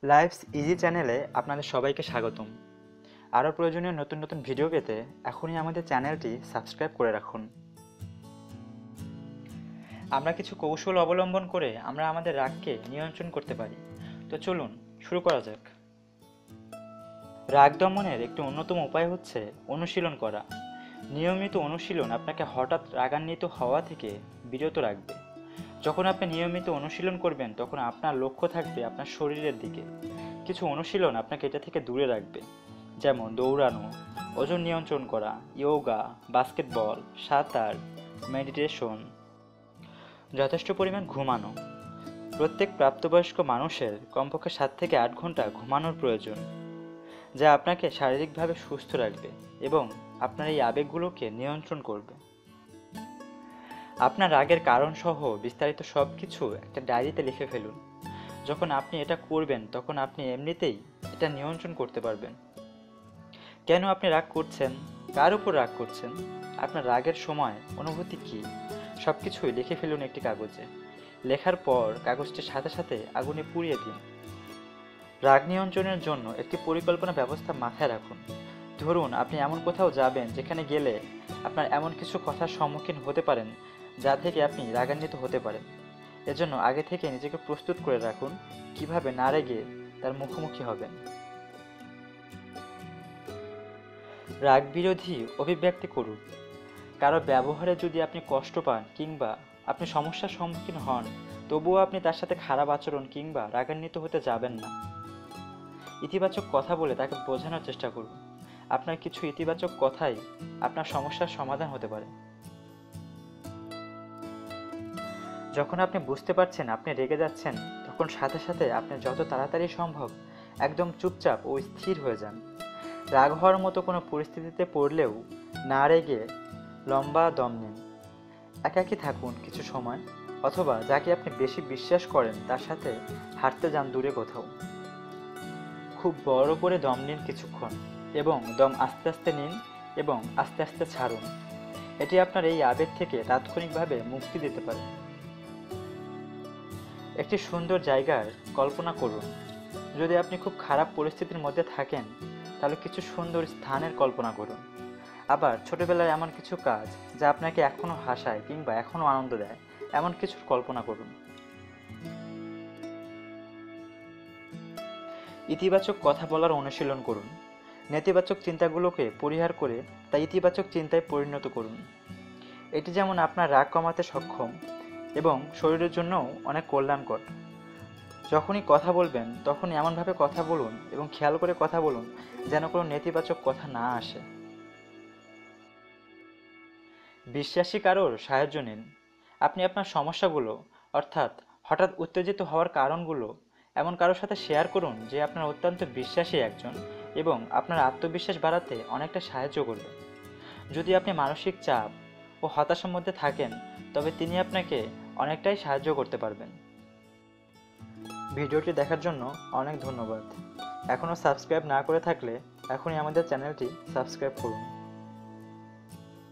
Lives easy চ্যানেলে আপনাদের সবাইকে স্বাগতম। আরও প্রয়োজনীয় নতুন নতুন ভিডিও পেতে এখনই আমাদের চ্যানেলটি সাবস্ক্রাইব করে রাখুন। আমরা কিছু কৌশল অবলম্বন করে আমরা আমাদের রাগকে নিয়ন্ত্রণ করতে পারি। তো চলুন শুরু করা যাক। রাগ দমনের একটি অন্যতম উপায় হচ্ছে অনুশীলন করা। নিয়মিত অনুশীলন আপনাকে হঠাৎ রাগান্বিত হওয়া থেকে বিরত রাখবে। যখন আপনি নিয়মিত অনুশীলন করবেন তখন আপনার লক্ষ্য থাকবে আপনার শরীরের দিকে। কিছু অনুশীলন আপনাকে এটা থেকে দূরে রাখবে, যেমন দৌড়ানো, ওজন নিয়ন্ত্রণ করা, যোগা, বাস্কেটবল, সাঁতার, মেডিটেশন। যথেষ্ট পরিমাণ ঘুমানো। প্রত্যেক প্রাপ্তবয়স্ক মানুষের কমপক্ষে 7 থেকে 8 ঘন্টা ঘুমানোর প্রয়োজন, যা আপনাকে শারীরিকভাবে সুস্থ রাখবে এবং আপনার এই আবেগগুলোকে নিয়ন্ত্রণ করবে। আপনার রাগের কারণ সহ বিস্তারিত সব কিছু একটা ডায়েরিতে লিখে ফেলুন। যখন আপনি এটা করবেন তখন আপনি এমনিতেই এটা নিয়ন্ত্রণ করতে পারবেন। কেন আপনি রাগ করছেন, কার উপর রাগ করছেন, আপনার রাগের সময় অনুভূতি কী, সব কিছুই লিখে ফেলুন একটি কাগজে। লেখার পর কাগজটির সাথে সাথে আগুনে পুড়িয়ে দিন। রাগ নিয়ন্ত্রণের জন্য একটি পরিকল্পনা ব্যবস্থা মাথায় রাখুন। ধরুন আপনি এমন কোথাও যাবেন যেখানে গেলে আপনার এমন কিছু কথার সম্মুখীন হতে পারেন যা থেকে আপনি রাগান্বিত হতে পারেন। এজন্য আগে থেকে নিজেকে প্রস্তুত করে রাখুন কিভাবে না রেগে তার মুখোমুখি হবেন। রাগ বিরোধী অভিব্যক্তি করুন। কারো ব্যবহারে যদি আপনি কষ্ট পান কিংবা আপনি সমস্যার সম্মুখীন হন, তবুও আপনি তার সাথে খারাপ আচরণ কিংবা রাগান্বিত হতে যাবেন না। ইতিবাচক কথা বলে তাকে বোঝানোর চেষ্টা করুন। আপনার কিছু ইতিবাচক কথাই আপনার সমস্যার সমাধান হতে পারে। যখন আপনি বুঝতে পারছেন আপনি রেগে যাচ্ছেন, তখন সাথে সাথে আপনি যত তাড়াতাড়ি সম্ভব একদম চুপচাপ ও স্থির হয়ে যান। রাগ হওয়ার মতো কোনো পরিস্থিতিতে পড়লেও না রেগে লম্বা দম নিন। একাকী থাকুন কিছু সময়, অথবা যাকে আপনি বেশি বিশ্বাস করেন তার সাথে হাঁটতে যান দূরে কোথাও। খুব বড় করে দম নিন কিছুক্ষণ এবং দম আস্তে আস্তে নিন এবং আস্তে আস্তে ছাড়ুন। এটি আপনার এই আবেগ থেকে তাৎক্ষণিকভাবে মুক্তি দিতে পারে। একটি সুন্দর জায়গার কল্পনা করুন। যদি আপনি খুব খারাপ পরিস্থিতির মধ্যে থাকেন তাহলে কিছু সুন্দর স্থানের কল্পনা করুন। আবার ছোটবেলায় এমন কিছু কাজ যা আপনাকে এখনও হাসায় কিংবা এখনও আনন্দ দেয়, এমন কিছুর কল্পনা করুন। ইতিবাচক কথা বলার অনুশীলন করুন। নেতিবাচক চিন্তাগুলোকে পরিহার করে তা ইতিবাচক চিন্তায় পরিণত করুন। এটি যেমন আপনার রাগ কমাতে সক্ষম এবং শরীরের জন্যও অনেক কল্যাণকর। যখনই কথা বলবেন তখনই এমনভাবে কথা বলুন এবং খেয়াল করে কথা বলুন যেন কোনো নেতিবাচক কথা না আসে। বিশ্বাসী কারোর সাহায্য নিন। আপনি আপনার সমস্যাগুলো, অর্থাৎ হঠাৎ উত্তেজিত হওয়ার কারণগুলো এমন কারোর সাথে শেয়ার করুন যে আপনার অত্যন্ত বিশ্বাসী একজন এবং আপনার আত্মবিশ্বাস বাড়াতে অনেকটা সাহায্য করবে। যদি আপনি মানসিক চাপ ও হতাশার মধ্যে থাকেন তবে তিনি আপনাকে অনেকটাই সাহায্য করতে পারবেন। ভিডিওটি দেখার জন্য অনেক ধন্যবাদ। এখনও সাবস্ক্রাইব না করে থাকলে এখনই আমাদের চ্যানেলটি সাবস্ক্রাইব করুন।